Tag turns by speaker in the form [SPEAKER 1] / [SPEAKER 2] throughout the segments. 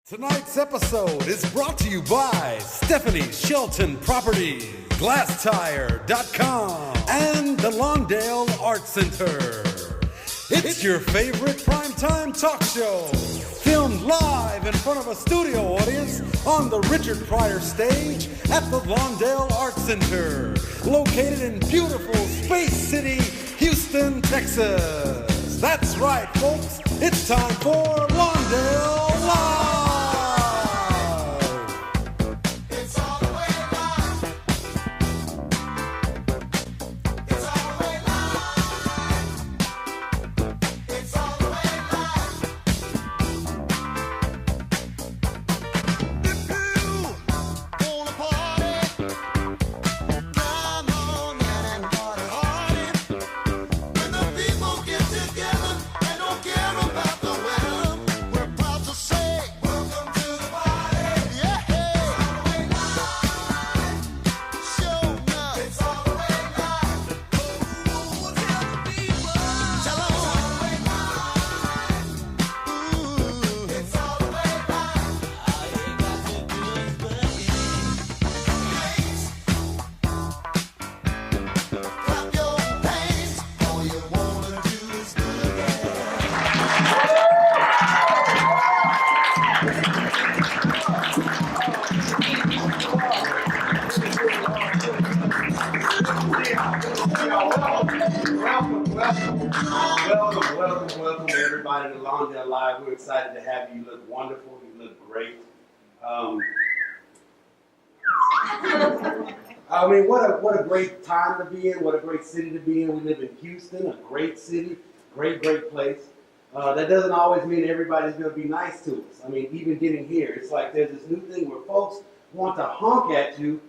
[SPEAKER 1] Tonight's episode is brought to you by Stephanie Shelton Properties, GlassTire.com, and the Lawndale Art Center. It's your favorite primetime talk show, filmed live in front of a studio audience on the Richard Pryor stage at the Lawndale Art Center, located in beautiful Space City, Houston, Texas. That's right, folks. It's time for Lawndale Live. Welcome everybody to Lawndale Live. We're excited to have you. You look wonderful. You look great. I mean, what a great time to be in. What a great city to be in. We live in Houston, a great city, great place. That doesn't always mean everybody's going to be nice to us. I mean, even getting here, it's like there's this new thing where folks want to honk at you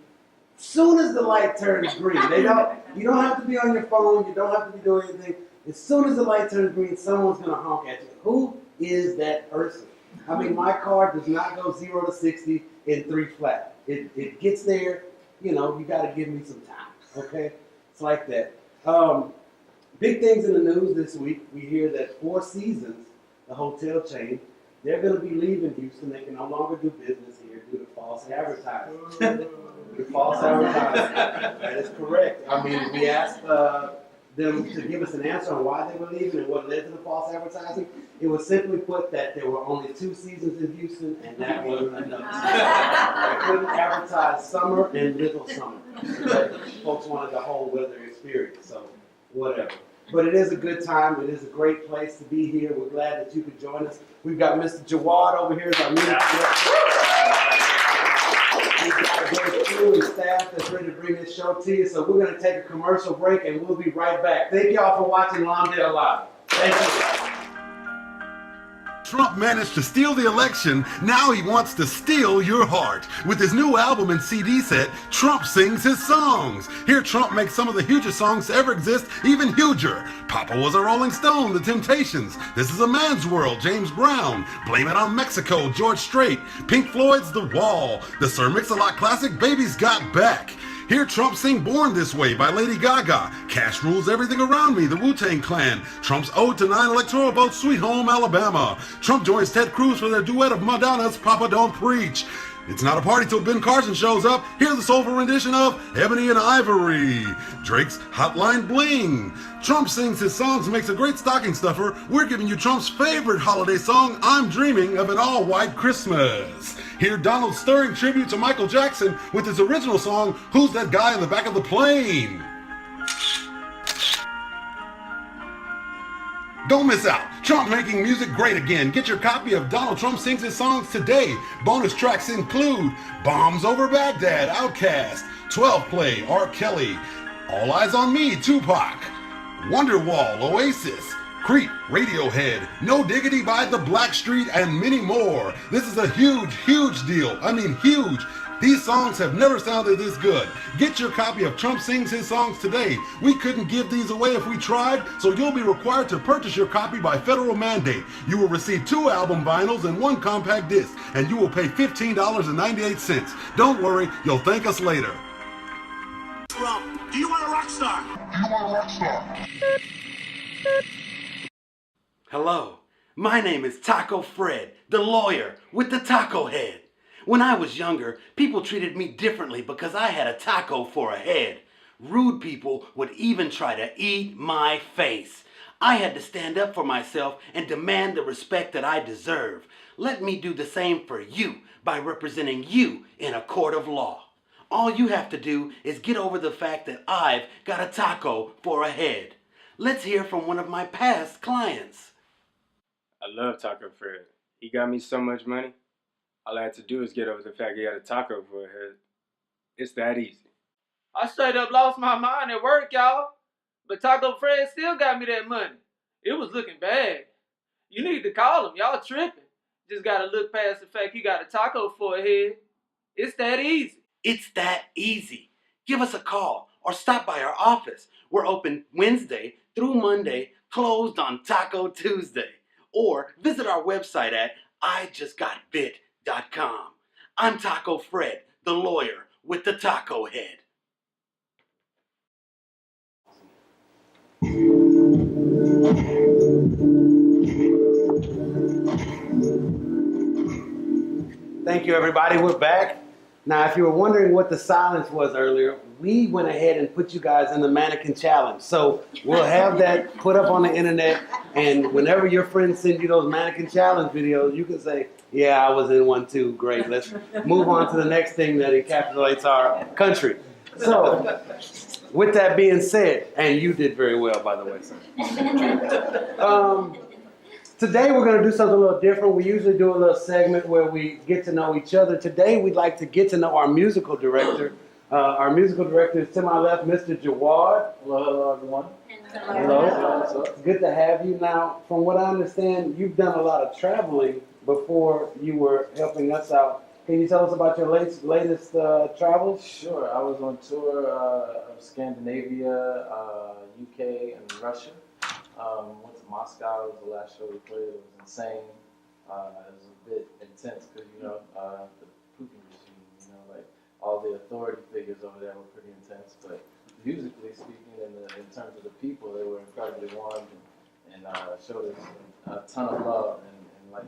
[SPEAKER 1] soon as the light turns green. You don't have to be on your phone. You don't have to be doing anything. As soon as the light turns green, someone's going to honk at you. Who is that person? I mean, my car does not go 0 to 60 in 3 flat. It gets there, you got to give me some time, okay? It's like that. Big things in the news this week. We hear that Four Seasons, the hotel chain, they're going to be leaving Houston. They can no longer do business here due to false advertising. False advertising. That is correct. I mean, we asked them to give us an answer on why they were leaving and what led to the false advertising. It was simply put that there were only 2 seasons in Houston, and that wasn't enough. They couldn't advertise summer and little summer. Folks wanted the whole weather experience, so whatever. But it is a good time. It is a great place to be here. We're glad that you could join us. We've got Mr. Jawad over here as our music director. We've got a great crew and staff that's ready to bring this show to you. So we're going to take a commercial break, and we'll be right back. Thank y'all for watching Lawndale Live. Thank you.
[SPEAKER 2] Trump managed to steal the election. Now he wants to steal your heart. With his new album and CD set, Trump sings his songs. Hear Trump make some of the hugest songs to ever exist, even huger. Papa Was a Rolling Stone, The Temptations. This Is a Man's World, James Brown. Blame It on Mexico, George Strait. Pink Floyd's The Wall. The Sir Mix-a-Lot classic, Baby's Got Back. Hear Trump sing Born This Way by Lady Gaga. Cash Rules Everything Around Me, the Wu-Tang Clan. Trump's Ode to 9 electoral votes, Sweet Home Alabama. Trump joins Ted Cruz for their duet of Madonna's Papa Don't Preach. It's not a party till Ben Carson shows up. Here's the soulful rendition of Ebony and Ivory. Drake's Hotline Bling. Trump sings his songs, makes a great stocking stuffer. We're giving you Trump's favorite holiday song, I'm Dreaming of an All-White Christmas. Hear Donald's stirring tribute to Michael Jackson with his original song, Who's That Guy in the Back of the Plane? Don't miss out. Trump making music great again. Get your copy of Donald Trump Sings His Songs today. Bonus tracks include Bombs Over Baghdad, Outkast, 12 Play, R. Kelly, All Eyes on Me, Tupac, Wonderwall, Oasis, Creep, Radiohead, No Diggity by The Blackstreet, and many more. This is a huge deal. I mean huge. These songs have never sounded this good. Get your copy of Trump Sings His Songs today. We couldn't give these away if we tried, so you'll be required to purchase your copy by federal mandate. You will receive 2 album vinyls and 1 compact disc, and you will pay $15.98. Don't worry, you'll thank us later.
[SPEAKER 3] Trump, do you want a rock star?
[SPEAKER 1] Hello.
[SPEAKER 4] My name is Taco Fred, the lawyer with the taco head. When I was younger, people treated me differently because I had a taco for a head. Rude people would even try to eat my face. I had to stand up for myself and demand the respect that I deserve. Let me do the same for you by representing you in a court of law. All you have to do is get over the fact that I've got a taco for a head. Let's hear from one of my past clients.
[SPEAKER 5] I love Taco Fred. He got me so much money. All I had to do is get over the fact he had a taco for a head. It's that easy.
[SPEAKER 6] I straight up lost my mind at work, y'all. But Taco Fred still got me that money. It was looking bad. You need to call him. Y'all tripping. Just gotta look past the fact he got a taco for a head. It's that easy.
[SPEAKER 4] It's that easy. Give us a call or stop by our office. We're open Wednesday through Monday, closed on Taco Tuesday. Or visit our website at ijustgotbit.com. I'm Taco Fred, the lawyer with the taco head.
[SPEAKER 1] Thank you, everybody. We're back. Now, if you were wondering what the silence was earlier, we went ahead and put you guys in the mannequin challenge. So we'll have that put up on the internet, and whenever your friends send you those mannequin challenge videos, you can say, yeah, I was in one too. Great. Let's move on to the next thing that encapsulates our country. So, with that being said, and you did very well, by the way, sir. Today we're going to do something a little different. We usually do a little segment where we get to know each other. Today we'd like to get to know our musical director. Our musical director is to my left, Mr. Jawad.
[SPEAKER 6] Hello, everyone.
[SPEAKER 1] Hello. It's good to have you. Now, from what I understand, you've done a lot of traveling before you were helping us out. Can you tell us about your latest travels?
[SPEAKER 7] Sure. I was on tour of Scandinavia, UK, and Russia. Went to Moscow. It was the last show we played. It was insane. It was a bit intense because, the Putin regime, like all the authority figures over there were pretty intense. But musically speaking, in terms of the people, they were incredibly warm and showed us a ton of love and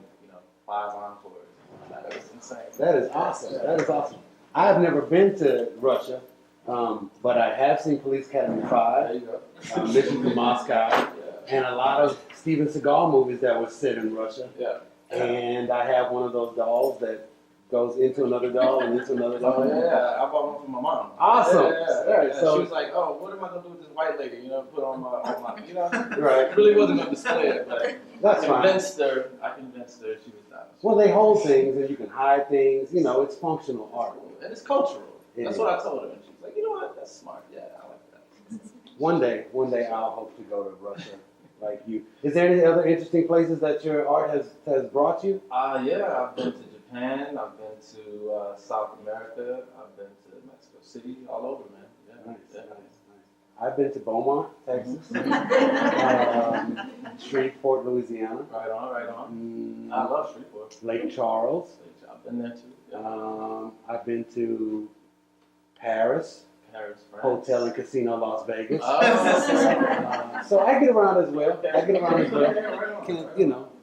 [SPEAKER 7] 5 encores. That was insane.
[SPEAKER 1] That is awesome. That is awesome. I have never been to Russia, but I have seen Police Academy 5,
[SPEAKER 7] There you go.
[SPEAKER 1] Mission to Moscow, and a lot of Steven Seagal movies that were set in Russia.
[SPEAKER 7] Yeah.
[SPEAKER 1] And I have one of those dolls that goes into another doll and into another doll.
[SPEAKER 7] Oh, yeah. I bought one for my mom.
[SPEAKER 1] Awesome.
[SPEAKER 7] Yeah.
[SPEAKER 1] So,
[SPEAKER 7] she was like, oh, what am I going to do with this white lady? Put on my
[SPEAKER 1] right.
[SPEAKER 7] really wasn't going to display it, but
[SPEAKER 1] That's
[SPEAKER 7] I
[SPEAKER 1] fine.
[SPEAKER 7] convinced her she was down.
[SPEAKER 1] Well, they hold things and you can hide things. It's functional art.
[SPEAKER 7] And it's cultural.
[SPEAKER 1] It
[SPEAKER 7] That's
[SPEAKER 1] is.
[SPEAKER 7] what I told her. And she was like, you know what? That's smart. Yeah, I like that.
[SPEAKER 1] One day I'll hope to go to Russia like you. Is there any other interesting places that your art has brought you?
[SPEAKER 7] Yeah, I've been to Japan. I've been to South America. I've been to Mexico City. All over, man. Yeah.
[SPEAKER 1] Nice. I've been to Beaumont, Texas. Shreveport, Louisiana.
[SPEAKER 7] Right on. I love Shreveport.
[SPEAKER 1] Lake Charles.
[SPEAKER 7] I've been there too. Yeah.
[SPEAKER 1] I've been to Paris.
[SPEAKER 7] Paris, France.
[SPEAKER 1] Hotel and Casino, Las Vegas.
[SPEAKER 7] Oh.
[SPEAKER 1] So I get around as well.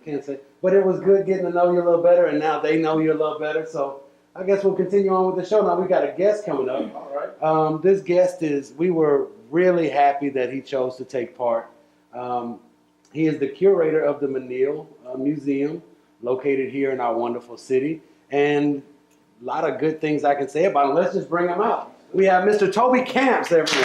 [SPEAKER 1] Can't say. But it was good getting to know you a little better, and now they know you a little better. So I guess we'll continue on with the show. Now we got a guest coming up.
[SPEAKER 7] All right.
[SPEAKER 1] This guest we were really happy that he chose to take part. He is the curator of the Menil Museum, located here in our wonderful city. And a lot of good things I can say about him. Let's just bring him out. We have Mr. Toby Kamps, everyone.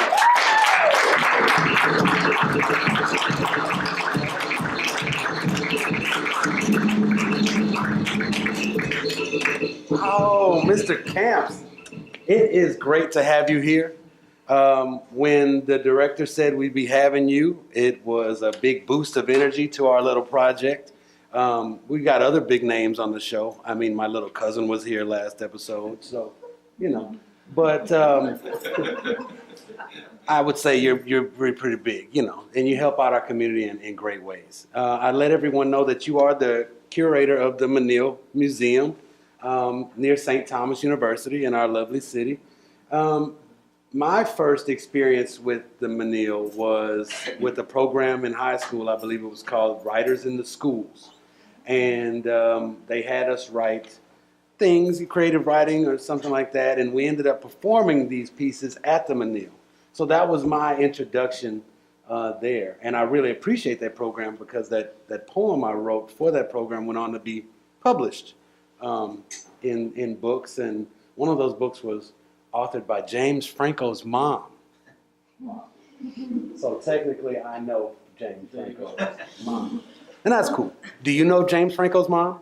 [SPEAKER 1] Oh, Mr. Kamps, it is great to have you here. When the director said we'd be having you, it was a big boost of energy to our little project. We got other big names on the show. I mean, my little cousin was here last episode, so, But I would say you're pretty big, and you help out our community in great ways. I let everyone know that you are the curator of the Menil Museum near St. Thomas University in our lovely city. My first experience with the Menil was with a program in high school. I believe it was called Writers in the Schools. and they had us write things, creative writing or something like that, and we ended up performing these pieces at the Menil. So that was my introduction there, and I really appreciate that program because that poem I wrote for that program went on to be published in books, and one of those books was authored by James Franco's mom. So technically, I know James Franco's mom, and that's cool. Do you know James Franco's mom?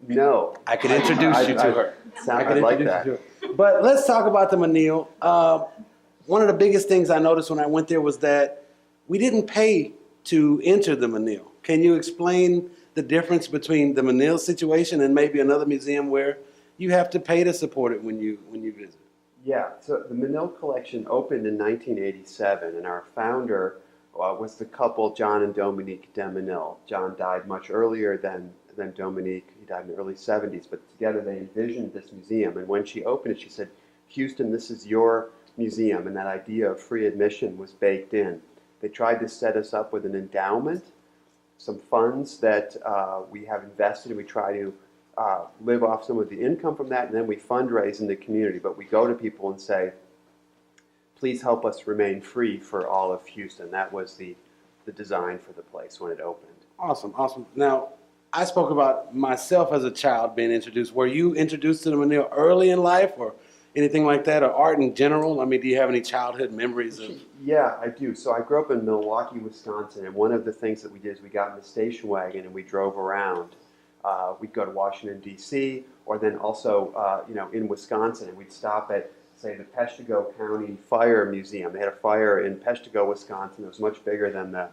[SPEAKER 8] No.
[SPEAKER 1] I can introduce you to her.
[SPEAKER 8] I'd like that.
[SPEAKER 1] But let's talk about the Menil. One of the biggest things I noticed when I went there was that we didn't pay to enter the Menil. Can you explain the difference between the Menil situation and maybe another museum where you have to pay to support it when you visit?
[SPEAKER 8] Yeah, so the Menil collection opened in 1987, and our founder was the couple John and Dominique de Menil. John died much earlier than Dominique. He died in the early 70s, but together they envisioned this museum. And when she opened it, she said, Houston, this is your museum, and that idea of free admission was baked in. They tried to set us up with an endowment, some funds that we have invested, and we try to live off some of the income from that, and then we fundraise in the community. But we go to people and say, please help us remain free for all of Houston. That was the design for the place when it opened.
[SPEAKER 1] Awesome, awesome. Now, I spoke about myself as a child being introduced. Were you introduced to the Menil early in life or anything like that, or art in general? I mean, do you have any childhood memories of?
[SPEAKER 8] Yeah, I do. So I grew up in Milwaukee, Wisconsin, and one of the things that we did is we got in the station wagon and we drove around. We'd go to Washington, D.C., or then also, in Wisconsin, and we'd stop at, say, the Peshtigo County Fire Museum. They had a fire in Peshtigo, Wisconsin. It was much bigger than the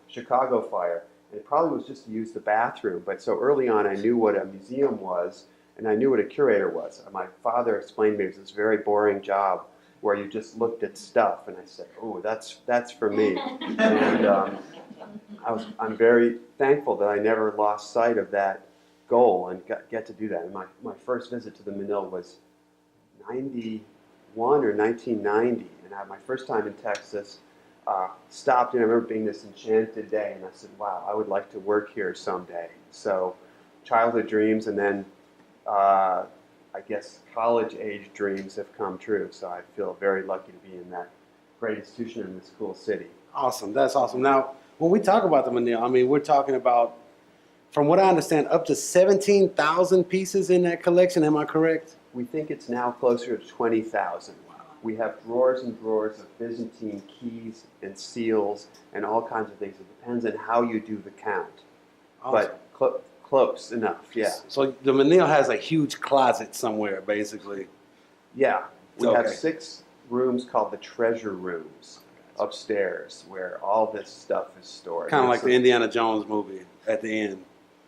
[SPEAKER 8] Chicago fire. And it probably was just to use the bathroom. But so early on, I knew what a museum was, and I knew what a curator was. My father explained to me it was this very boring job where you just looked at stuff. And I said, oh, that's for me. And I'm very thankful that I never lost sight of that goal and get to do that. And my first visit to the Menil was 91 or 1990. And my first time in Texas, stopped, and I remember being this enchanted day, and I said, wow, I would like to work here someday. So childhood dreams, and then I guess college-age dreams have come true. So I feel very lucky to be in that great institution in this cool city.
[SPEAKER 1] Awesome, that's awesome. Now, when we talk about the Menil, I mean, we're talking about, from what I understand, up to 17,000 pieces in that collection. Am I correct?
[SPEAKER 8] We think it's now closer to 20,000. We have drawers and drawers of Byzantine keys and seals and all kinds of things. It depends on how you do the count.
[SPEAKER 1] Awesome.
[SPEAKER 8] But close enough, yeah.
[SPEAKER 1] So the Menil has a huge closet somewhere, basically.
[SPEAKER 8] Yeah. We
[SPEAKER 1] Okay.
[SPEAKER 8] have 6 rooms called the treasure rooms upstairs where all this stuff is stored.
[SPEAKER 1] Kind of like the Indiana Jones movie at the end.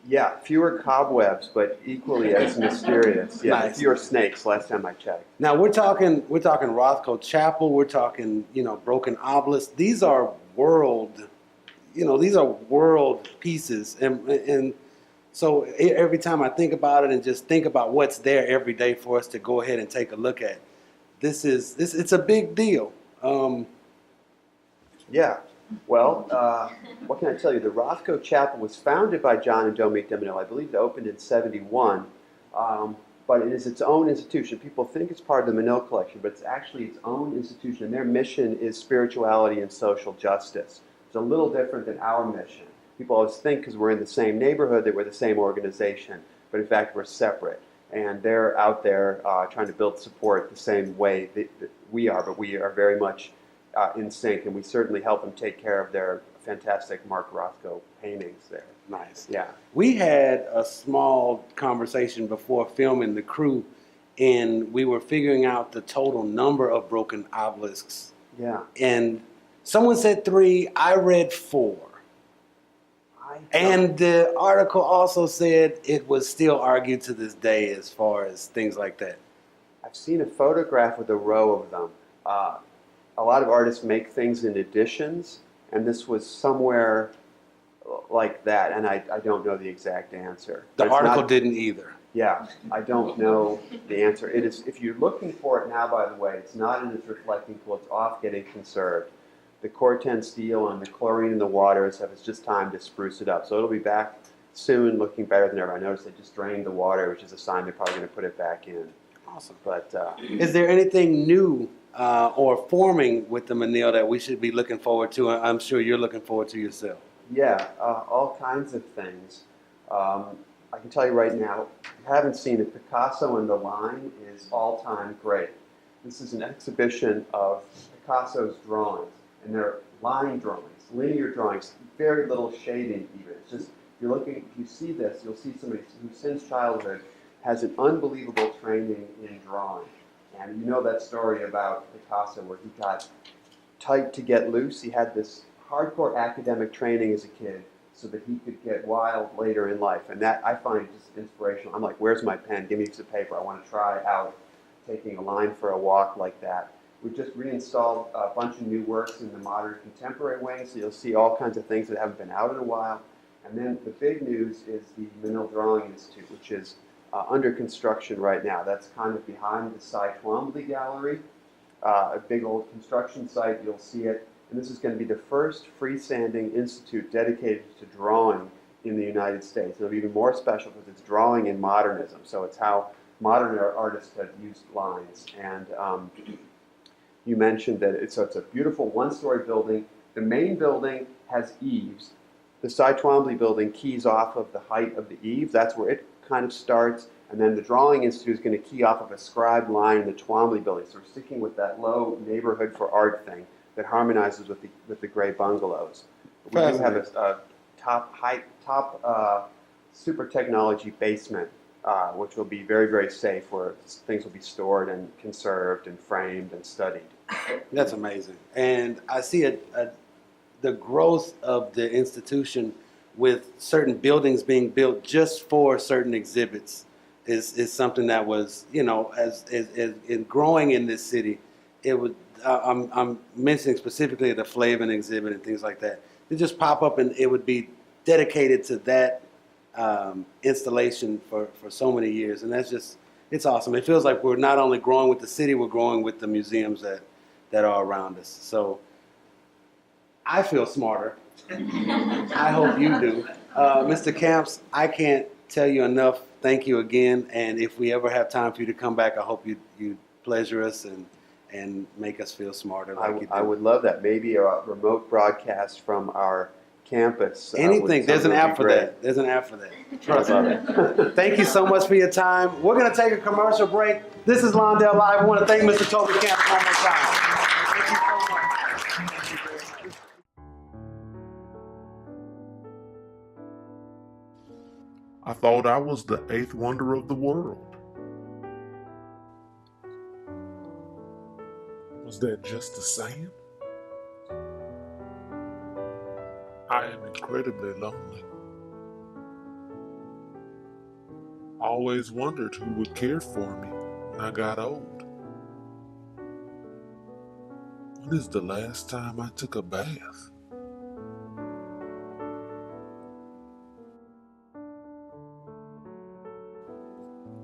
[SPEAKER 8] Yeah, fewer cobwebs, but equally as mysterious. Yeah,
[SPEAKER 1] Nice.
[SPEAKER 8] fewer snakes last time I checked.
[SPEAKER 1] Now we're talking Rothko Chapel. We're talking, broken obelisks. These are world pieces, and so every time I think about it and just think about what's there every day for us to go ahead and take a look at, it's a big deal.
[SPEAKER 8] Yeah. Well, what can I tell you? The Rothko Chapel was founded by John and Dominique de Menil. I believe it opened in '71, but it is its own institution. People think it's part of the Menil collection, but it's actually its own institution. And their mission is spirituality and social justice. It's a little different than our mission. People always think because we're in the same neighborhood that we're the same organization, but in fact we're separate. And they're out there trying to build support the same way that we are, but we are very much in sync, and we certainly help them take care of their fantastic Mark Rothko paintings there.
[SPEAKER 1] Nice.
[SPEAKER 8] Yeah.
[SPEAKER 1] We had a small conversation before filming the crew, and we were figuring out the total number of broken obelisks.
[SPEAKER 8] Yeah.
[SPEAKER 1] And someone said 3. I read 4. And the article also said it was still argued to this day as far as things like that.
[SPEAKER 8] I've seen a photograph with a row of them. A lot of artists make things in editions, and this was somewhere like that, and I don't know the exact answer.
[SPEAKER 1] The article didn't either.
[SPEAKER 8] Yeah, I don't know the answer. It is, if you're looking for it now, by the way, it's not in its reflecting pool. It's off getting conserved. The Corten steel and the chlorine in the waters have it's just time to spruce it up. So it'll be back soon, looking better than ever. I noticed they just drained the water, which is a sign they're probably going to put it back in.
[SPEAKER 1] Awesome.
[SPEAKER 8] But
[SPEAKER 1] Is there anything new or forming with the Menil that we should be looking forward to? I'm sure you're looking forward to yourself.
[SPEAKER 8] yeah, all kinds of things. I can tell you right now, if you haven't seen it, Picasso and the Line is all-time great. This is an exhibition of Picasso's drawings, and they're line drawings, linear drawings, very little shading even. It's just, if you see this, you'll see somebody who since childhood has an unbelievable training in drawing. And you know that story about Picasso where he got tight to get loose. He had this hardcore academic training as a kid so that he could get wild later in life. And that I find just inspirational. I'm like, where's my pen? Give me a piece of paper. I want to try out taking a line for a walk like that. We just reinstalled a bunch of new works in the modern contemporary wing, so you'll see all kinds of things that haven't been out in a while. And then the big news is the Menil Drawing Institute, which is under construction right now. That's kind of behind the Cy Twombly Gallery, a big old construction site. You'll see it. And this is going to be the first freestanding institute dedicated to drawing in the United States. It'll be even more special because it's drawing in modernism. So it's how modern artists have used lines. And you mentioned that it's a beautiful one-story building. The main building has eaves. The Cy Twombly building keys off of the height of the eaves. That's where it kind of starts. And then the Drawing Institute is going to key off of a scribed line in the Twombly building. So we're sticking with that low neighborhood for art thing that harmonizes with the gray bungalows. We do have a top super technology basement, which will be very, very safe, where things will be stored and conserved and framed and studied.
[SPEAKER 1] That's amazing. And I see the growth of the institution with certain buildings being built just for certain exhibits is something that was, as in growing in this city, it would. I'm mentioning specifically the Flavin exhibit and things like that. They just pop up and it would be dedicated to that installation for so many years, and it's awesome. It feels like we're not only growing with the city, we're growing with the museums that are around us. So I feel smarter. I hope you do. Mr. Kamps, I can't tell you enough. Thank you again, and if we ever have time for you to come back, I hope you pleasure us and make us feel smarter.
[SPEAKER 8] I would love that. Maybe a remote broadcast from our campus.
[SPEAKER 1] Anything. There's an app for that. There's an app for that. Trust me. Thank you so much for your time. We're going to take a commercial break. This is Lawndale Live. I want to thank Mr. Toby Kamps one more time. Thank you so much.
[SPEAKER 9] I thought I was the eighth wonder of the world. Was that just a saying? I am incredibly lonely. I always wondered who would care for me when I got old. When is the last time I took a bath?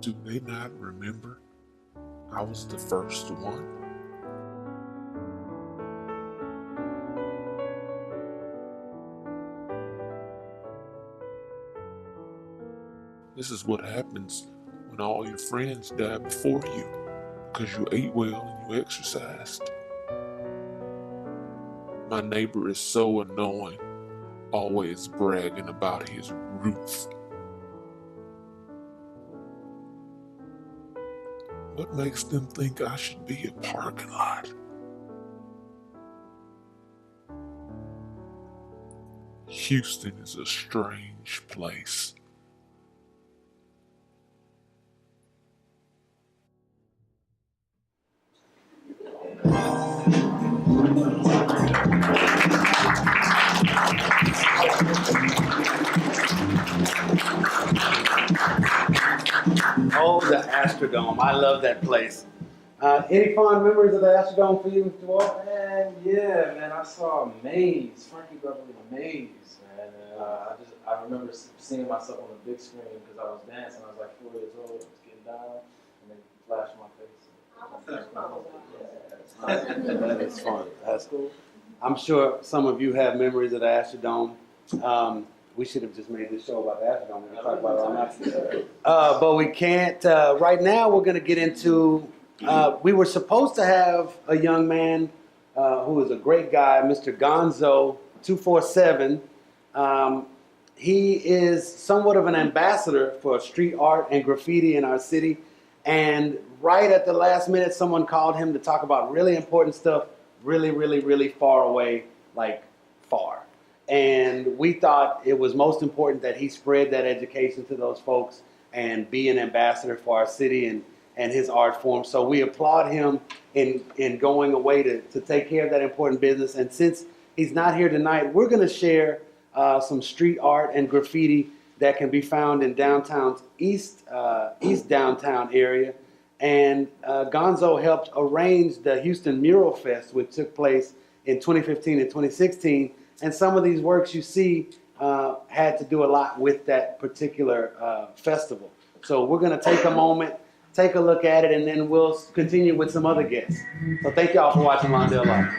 [SPEAKER 9] Do they not remember I was the first one? This is what happens when all your friends die before you, because you ate well and you exercised. My neighbor is so annoying, always bragging about his roof. What makes them think I should be a parking lot? Houston is a strange place.
[SPEAKER 1] Oh, the Astrodome. I love that place. Any fond memories of the Astrodome for you, Mr. Walt?
[SPEAKER 7] Yeah, man. I saw a maze, Frankie Beverly Maze, man. I remember seeing myself on the big screen because I was dancing. I was like 4 years old. I was getting down, and they flashed my face.
[SPEAKER 1] That is fun. That's cool. I'm sure some of you have memories of the Astrodome. We should have just made this show about the Astrodome and talk about it all night. But we can't. Right now, we're going to get into. We were supposed to have a young man who is a great guy, Mr. Gonzo 247. He is somewhat of an ambassador for street art and graffiti in our city. And right at the last minute, someone called him to talk about really important stuff, really, really, really far away, like far. And we thought it was most important that he spread that education to those folks and be an ambassador for our city and his art form. So we applaud him in going away to take care of that important business. And since he's not here tonight, we're going to share some street art and graffiti that can be found in downtown's east downtown area. And Gonzo helped arrange the Houston Mural Fest, which took place in 2015 and 2016. And some of these works you see had to do a lot with that particular festival. So we're going to take a moment, take a look at it, and then we'll continue with some other guests. So thank y'all for watching Lawndale Live.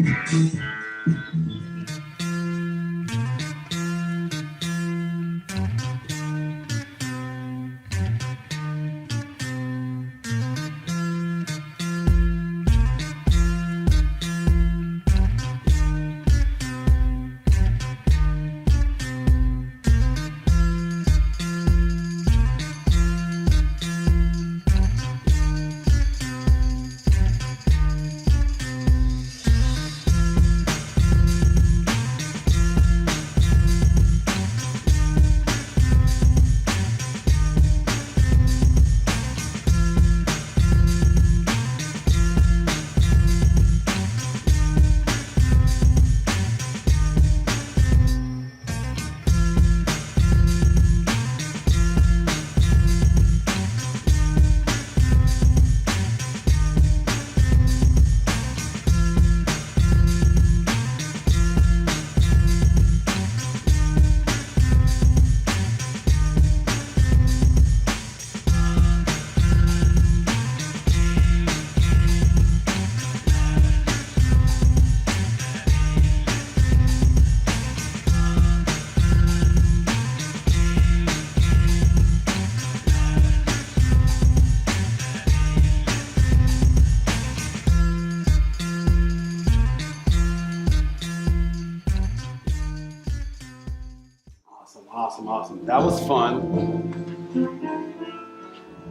[SPEAKER 1] Awesome. That was fun.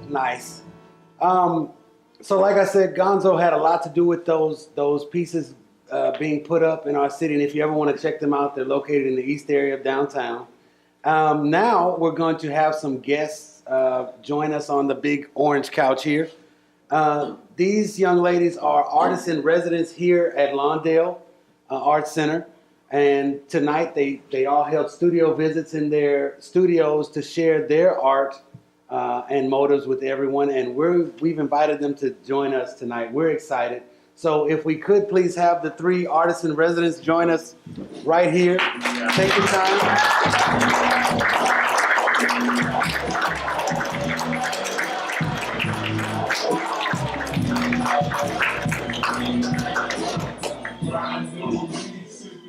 [SPEAKER 1] Nice. So like I said, Gonzo had a lot to do with those pieces being put up in our city. And if you ever want to check them out, they're located in the east area of downtown. Now we're going to have some guests join us on the big orange couch here. These young ladies are artists in residence here at Lawndale Art Center. And tonight they all held studio visits in their studios to share their art and motives with everyone. And we've invited them to join us tonight. We're excited. So if we could please have the three artists in residence join us right here. Take your time.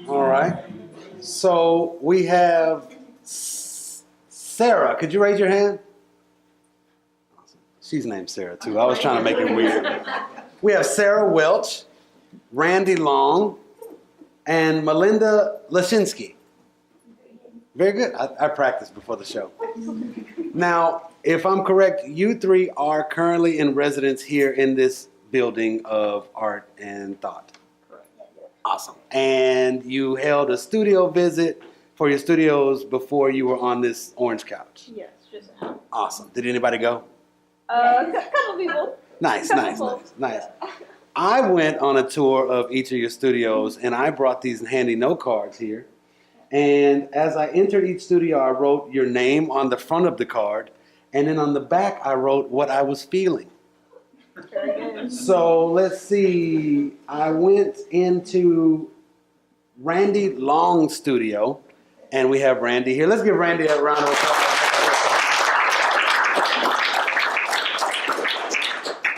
[SPEAKER 1] All right. So we have Sarah. Could you raise your hand? She's named Sarah too. I was trying to make it weird. We have Sarah Welch, Randi Long, and Melinda Laszczynski. Very good. I practiced before the show. Now, if I'm correct, you three are currently in residence here in this building of art and thought. Awesome. And you held a studio visit for your studios before you were on this orange couch.
[SPEAKER 10] Yes, just now.
[SPEAKER 1] Awesome. Did anybody go?
[SPEAKER 10] A couple people.
[SPEAKER 1] Nice. I went on a tour of each of your studios, and I brought these handy note cards here. And as I entered each studio, I wrote your name on the front of the card, and then on the back, I wrote what I was feeling. So let's see. I went into Randi Long's studio, and we have Randi here. Let's give Randi a round of applause.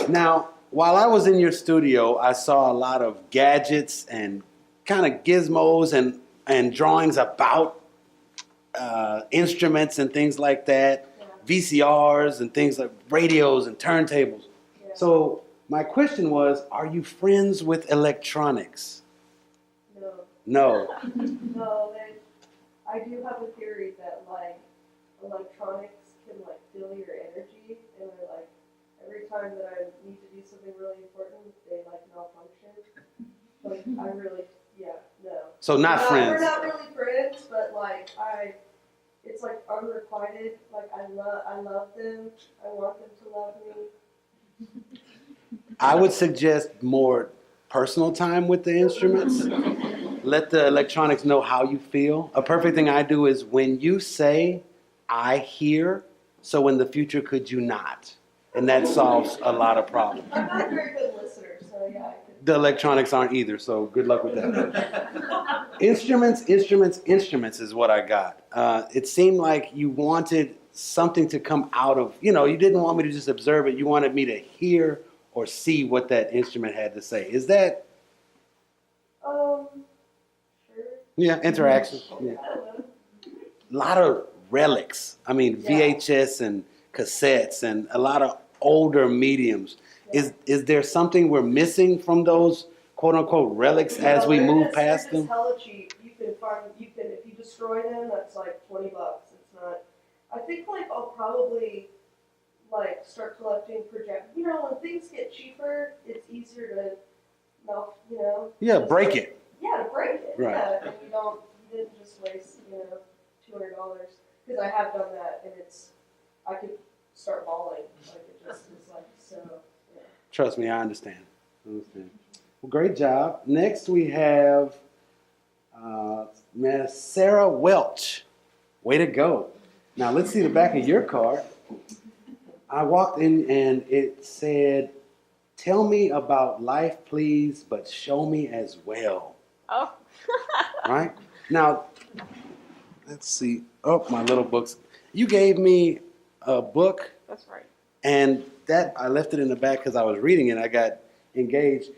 [SPEAKER 1] Now, while I was in your studio, I saw a lot of gadgets and kind of gizmos and drawings about instruments and things like that, VCRs and things like radios and turntables. So my question was, are you friends with electronics?
[SPEAKER 11] No.
[SPEAKER 1] No.
[SPEAKER 11] No, I do have a theory that like electronics can like feel your energy, and I like every time that I need to do something really important, they like malfunction. Like I really, no.
[SPEAKER 1] So not friends.
[SPEAKER 11] We're not really friends, but like it's like unrequited. Like I love them. I want them to love me.
[SPEAKER 1] I would suggest more personal time with the instruments. Let the electronics know how you feel. A perfect thing I do is when you say, I hear, so in the future could you not? And that solves a lot of problems.
[SPEAKER 11] I'm not a very good listener, so yeah.
[SPEAKER 1] The electronics aren't either, so good luck with that. Instruments is what I got. It seemed like you wanted something to come out of, you didn't want me to just observe it. You wanted me to hear or see what that instrument had to say. Is that?
[SPEAKER 11] Sure.
[SPEAKER 1] Yeah, interaction. Yeah. A lot of relics. I mean, VHS and cassettes and a lot of older mediums. Yeah. Is there something we're missing from those quote unquote relics as we move past them?
[SPEAKER 11] It's hella cheap. You can if you destroy them, that's like $20. It's not. I think like I'll probably like start collecting when things get cheaper, it's easier to melt,
[SPEAKER 1] Yeah, break it.
[SPEAKER 11] Yeah, to break it.
[SPEAKER 1] Right.
[SPEAKER 11] Yeah, and you didn't just waste, $200, because I have done that, and I could start bawling, like it just is like so. Yeah.
[SPEAKER 1] Trust me, I understand. Well, great job. Next we have Miss Sarah Welch. Way to go. Now let's see the back of your card. I walked in and it said, tell me about life, please, but show me as well.
[SPEAKER 10] Oh.
[SPEAKER 1] Right? Now, let's see. Oh, my little books. You gave me a book.
[SPEAKER 10] That's right.
[SPEAKER 1] And I left it in the back because I was reading it. I got engaged.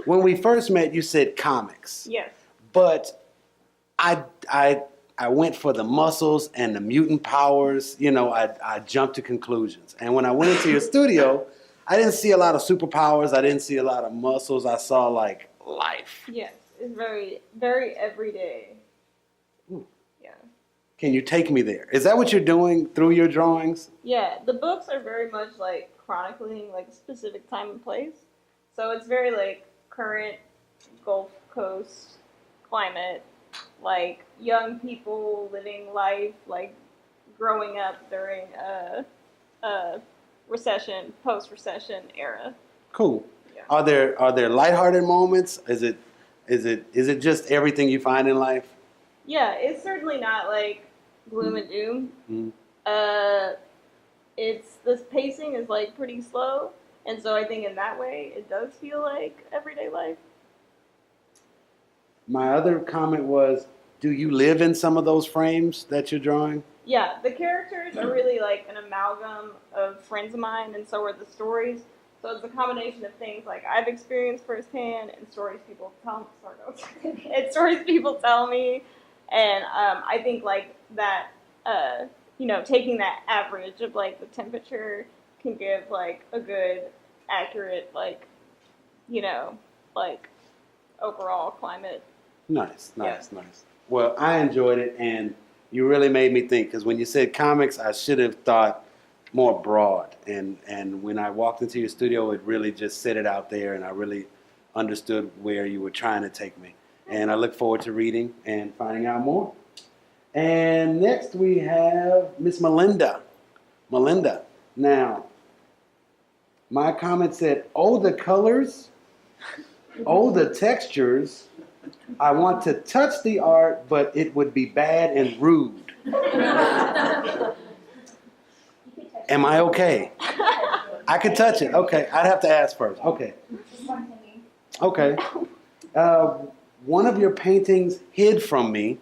[SPEAKER 1] When we first met, you said comics.
[SPEAKER 10] Yes.
[SPEAKER 1] But I went for the muscles and the mutant powers. I jumped to conclusions. And when I went into your studio, I didn't see a lot of superpowers. I didn't see a lot of muscles. I saw like life.
[SPEAKER 10] Yes, it's very, very everyday. Yeah.
[SPEAKER 1] Can you take me there? Is that what you're doing through your drawings?
[SPEAKER 10] Yeah, the books are very much like chronicling like a specific time and place. So it's very like current Gulf Coast climate, like young people living life, like growing up during a recession, post-recession era.
[SPEAKER 1] Cool.
[SPEAKER 10] Yeah.
[SPEAKER 1] Are there lighthearted moments? Is it just everything you find in life?
[SPEAKER 10] Yeah, it's certainly not like gloom and doom.
[SPEAKER 1] Mm-hmm.
[SPEAKER 10] This pacing is like pretty slow, and so I think in that way it does feel like everyday life.
[SPEAKER 1] My other comment was, do you live in some of those frames that you're drawing?
[SPEAKER 10] Yeah, the characters are really like an amalgam of friends of mine, and so are the stories. So it's a combination of things like I've experienced firsthand and stories people tell me. And I think like that, taking that average of like the temperature can give like a good, accurate, overall climate.
[SPEAKER 1] Nice. Well, I enjoyed it, and you really made me think, because when you said comics, I should have thought more broad. And when I walked into your studio, it really just set it out there, and I really understood where you were trying to take me. And I look forward to reading and finding out more. And next we have Miss Melinda. Melinda. Now, my comment said, oh, the colors, oh, the textures. I want to touch the art, but it would be bad and rude. Am I okay? I could touch it. Okay, I'd have to ask first. Okay. Okay. One of your paintings hid from me,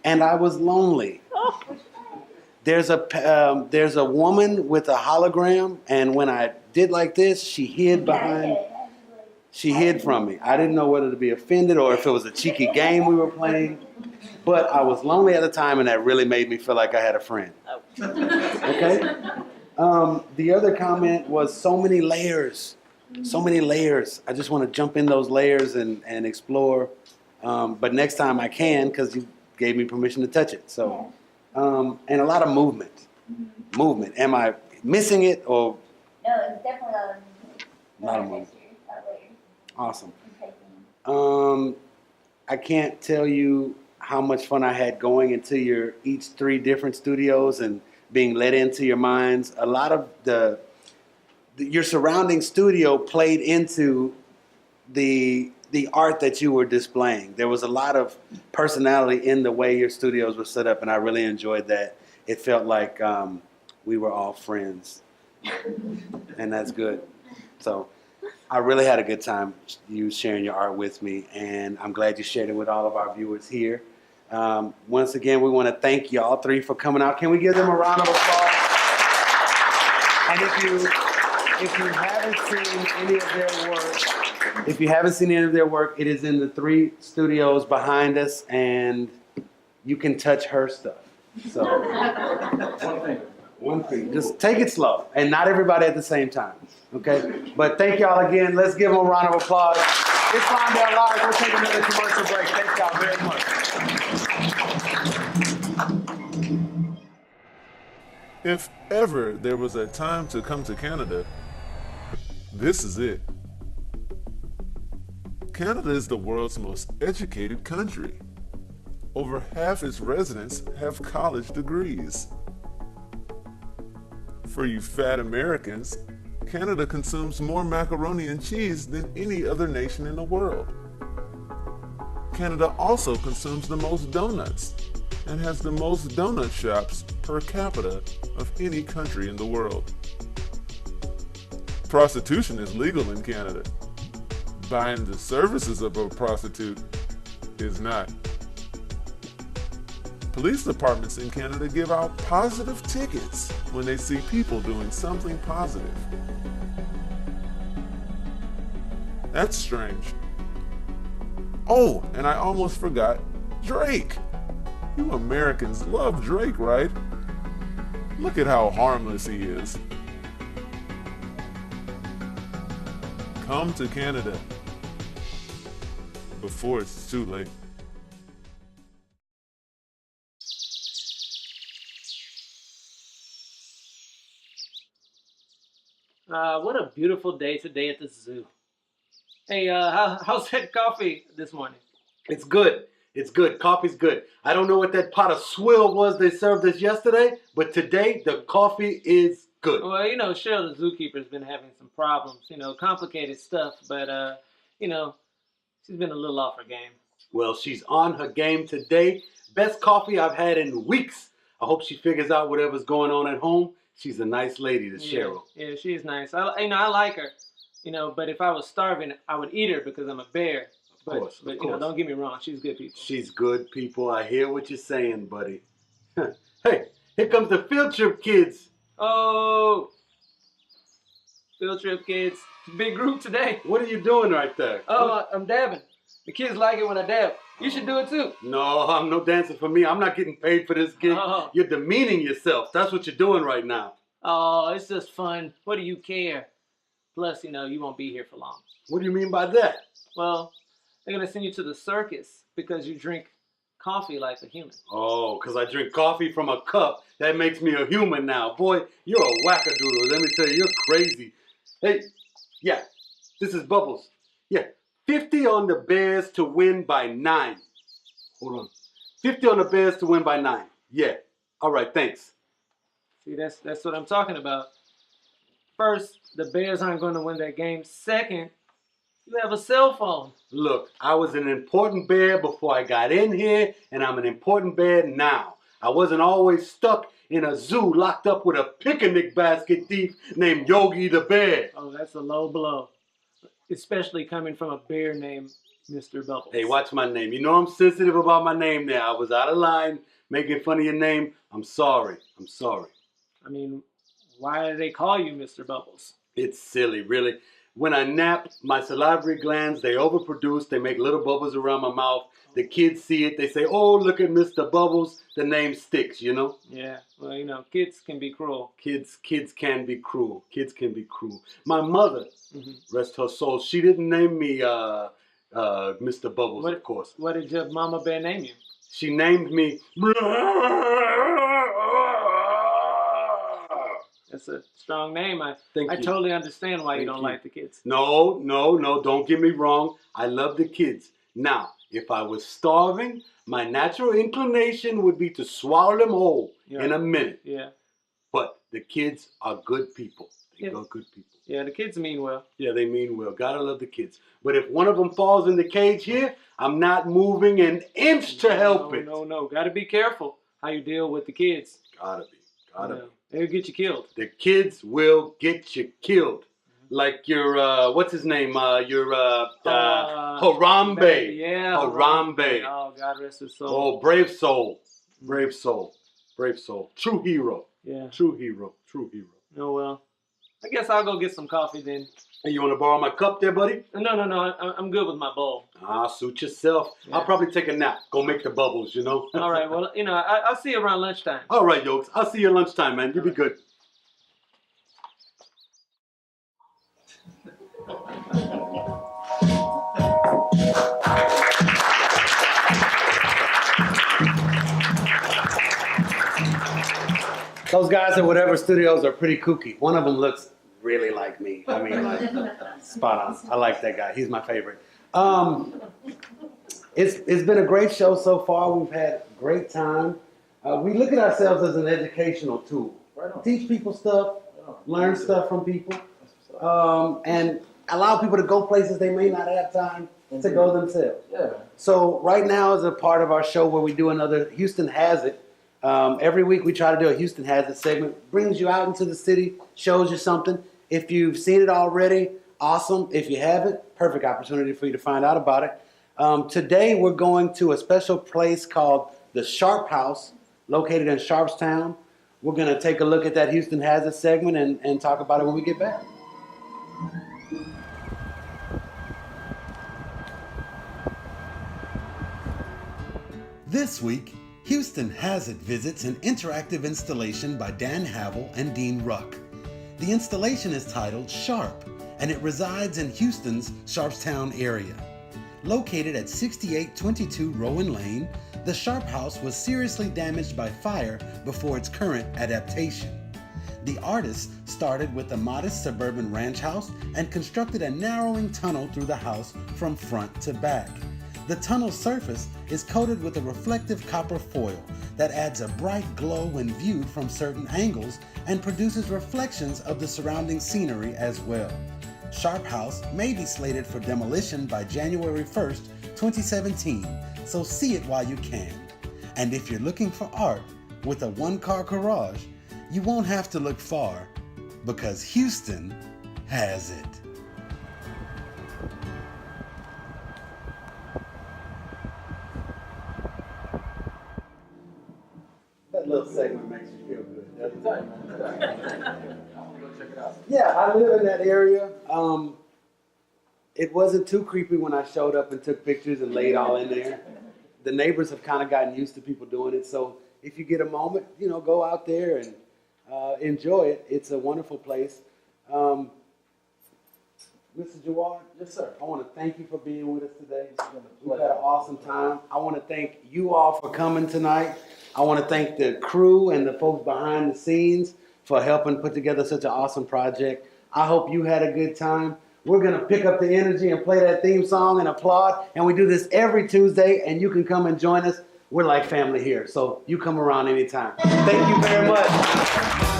[SPEAKER 1] and I was lonely. There's a woman with a hologram, and when I did like this, she hid behind. She hid from me. I didn't know whether to be offended or if it was a cheeky game we were playing. But I was lonely at the time, and that really made me feel like I had a friend.
[SPEAKER 10] Oh.
[SPEAKER 1] Okay? The other comment was so many layers. So many layers. I just want to jump in those layers and explore. But next time I can, because you gave me permission to touch it. So, and a lot of movement. Movement. Am I missing it or?
[SPEAKER 12] No, it's definitely
[SPEAKER 1] A lot of movement. Awesome. I can't tell you how much fun I had going into each 3 different studios and being led into your minds. A lot of your surrounding studio played into the art that you were displaying. There was a lot of personality in the way your studios were set up, and I really enjoyed that. It felt like we were all friends, and that's good. So I really had a good time you sharing your art with me, and I'm glad you shared it with all of our viewers here. Once again, we want to thank you all 3 for coming out. Can we give them a round of applause? And if you haven't seen any of their work, it is in the 3 studios behind us, and you can touch her stuff. So one thing. Just take it slow, and not everybody at the same time. Okay? But thank y'all again. Let's give them a round of applause. It's Lawndale Live. We'll take another commercial break. Thank y'all very much.
[SPEAKER 9] If ever there was a time to come to Canada, this is it. Canada is the world's most educated country. Over half its residents have college degrees. For you fat Americans, Canada consumes more macaroni and cheese than any other nation in the world. Canada also consumes the most donuts and has the most donut shops per capita of any country in the world. Prostitution is legal in Canada. Buying the services of a prostitute is not. Police departments in Canada give out positive tickets when they see people doing something positive. That's strange. Oh, and I almost forgot Drake. You Americans love Drake, right? Look at how harmless he is. Come to Canada before it's too late.
[SPEAKER 6] What a beautiful day today at the zoo. Hey, how's that coffee this morning?
[SPEAKER 4] It's good. It's good. Coffee's good. I don't know what that pot of swill was they served us yesterday, but today the coffee is good.
[SPEAKER 6] Well, you know, Cheryl, the zookeeper's been having some problems, complicated stuff, but, she's been a little off her game.
[SPEAKER 4] Well, she's on her game today. Best coffee I've had in weeks. I hope she figures out whatever's going on at home. She's a nice lady, this Cheryl.
[SPEAKER 6] Yeah, she's nice. I like her, but if I was starving, I would eat her because I'm a bear.
[SPEAKER 4] Of course.
[SPEAKER 6] Don't get me wrong. She's good people.
[SPEAKER 4] She's good people. I hear what you're saying, buddy. Hey, here comes the field trip kids.
[SPEAKER 6] Oh, field trip kids. Big group today.
[SPEAKER 4] What are you doing right there?
[SPEAKER 6] Oh, I'm dabbing. The kids like it when I dab. You should do it too.
[SPEAKER 4] No, I'm no dancing for me. I'm not getting paid for this gig.
[SPEAKER 6] Oh.
[SPEAKER 4] You're demeaning yourself. That's what you're doing right now.
[SPEAKER 6] Oh, it's just fun. What do you care? Plus, you won't be here for long.
[SPEAKER 4] What do you mean by that?
[SPEAKER 6] Well, they're going to send you to the circus because you drink coffee like a human.
[SPEAKER 4] Oh, because I drink coffee from a cup. That makes me a human now. Boy, you're a wackadoodle. Let me tell you, you're crazy. Hey, yeah, this is Bubbles. Yeah, 50 on the Bears to win by 9. Hold on. 50 on the Bears to win by 9. Yeah. All right, thanks.
[SPEAKER 6] See, that's what I'm talking about. First, the Bears aren't going to win that game. Second, you have a cell phone.
[SPEAKER 4] Look, I was an important bear before I got in here, and I'm an important bear now. I wasn't always stuck in a zoo locked up with a picnic basket thief named Yogi the Bear.
[SPEAKER 6] Oh, that's a low blow. Especially coming from a bear named Mr. Bubbles.
[SPEAKER 4] Hey, watch my name. You know I'm sensitive about my name now. I was out of line making fun of your name. I'm sorry. I'm sorry.
[SPEAKER 6] I mean, why do they call you Mr. Bubbles?
[SPEAKER 4] It's silly, really. When I nap, my salivary glands, they overproduce. They make little bubbles around my mouth. The kids see it. They say, oh, look at Mr. Bubbles. The name sticks, you know?
[SPEAKER 6] Yeah, well, you know, kids can be cruel.
[SPEAKER 4] Kids can be cruel. Kids can be cruel. My mother, rest her soul, she didn't name me Mr. Bubbles, of course.
[SPEAKER 6] What did your mama bear name you?
[SPEAKER 4] She named me...
[SPEAKER 6] That's a strong name. I
[SPEAKER 4] Thank you.
[SPEAKER 6] totally understand why you
[SPEAKER 4] Thank
[SPEAKER 6] don't
[SPEAKER 4] you.
[SPEAKER 6] like the kids.
[SPEAKER 4] No, don't get me wrong. I love the kids. Now, if I was starving, my natural inclination would be to swallow them whole in a minute.
[SPEAKER 6] Yeah.
[SPEAKER 4] But the kids are good people. They are good people.
[SPEAKER 6] Yeah, the kids mean well.
[SPEAKER 4] Yeah, they mean well. Gotta love the kids. But if one of them falls in the cage here, I'm not moving an inch to help it.
[SPEAKER 6] No. Gotta be careful how you deal with the kids.
[SPEAKER 4] Gotta be.
[SPEAKER 6] They'll get you killed.
[SPEAKER 4] The kids will get you killed. Like your, what's his name? Harambe.
[SPEAKER 6] Yeah.
[SPEAKER 4] Harambe.
[SPEAKER 6] Oh, God rest his soul.
[SPEAKER 4] Oh, brave soul. Brave soul. Brave soul. True hero.
[SPEAKER 6] Yeah.
[SPEAKER 4] True hero. True hero.
[SPEAKER 6] Oh, well. I guess I'll go get some coffee then.
[SPEAKER 4] Hey, you want to borrow my cup there, buddy?
[SPEAKER 6] No. I'm good with my bowl.
[SPEAKER 4] Suit yourself. Yeah. I'll probably take a nap. Go make the bubbles, you know?
[SPEAKER 6] All right. Well, you know, I'll see you around lunchtime.
[SPEAKER 4] All right, Yokes. I'll see you at lunchtime, man. You be good. Those guys at whatever studios are pretty kooky. One of them looks really like me. I mean, like, spot on. I like that guy. He's my favorite. It's been a great show so far. We've had a great time. We look at ourselves as an educational tool. Teach people stuff, learn stuff from people, and allow people to go places they may not have time to go themselves.
[SPEAKER 7] Yeah.
[SPEAKER 4] So right now is a part of our show where we do another Houston Has It. Every week we try to do a Houston Has It segment. Brings you out into the city, shows you something. If you've seen it already, awesome. If you haven't, perfect opportunity for you to find out about it. Today we're going to a special place called the Sharp House, located in Sharpstown. We're going to take a look at that Houston Has It segment and talk about it when we get back.
[SPEAKER 2] This week, Houston Has It visits an interactive installation by Dan Havel and Dean Ruck. The installation is titled Sharp, and it resides in Houston's Sharpstown area. Located at 6822 Rowan Lane, the Sharp House was seriously damaged by fire before its current adaptation. The artist started with a modest suburban ranch house and constructed a narrowing tunnel through the house from front to back. The tunnel surface is coated with a reflective copper foil that adds a bright glow when viewed from certain angles and produces reflections of the surrounding scenery as well. Sharp House may be slated for demolition by January 1st, 2017, so see it while you can. And if you're looking for art with a one-car garage, you won't have to look far, because Houston has it.
[SPEAKER 4] That little segment makes you feel good, doesn't it?
[SPEAKER 7] I'm gonna go check it out.
[SPEAKER 4] Yeah, I live in that area. It wasn't too creepy when I showed up and took pictures and laid all in there. The neighbors have kind of gotten used to people doing it, so if you get a moment, you know, go out there and enjoy it. It's a wonderful place. Mr. Jawad?
[SPEAKER 7] Yes, sir.
[SPEAKER 4] I want to thank you for being with us today. We've had an awesome time. I want to thank you all for coming tonight. I want to thank the crew and the folks behind the scenes for helping put together such an awesome project. I hope you had a good time. We're going to pick up the energy and play that theme song and applaud. And we do this every Tuesday, and you can come and join us. We're like family here, so you come around anytime. Thank you very much.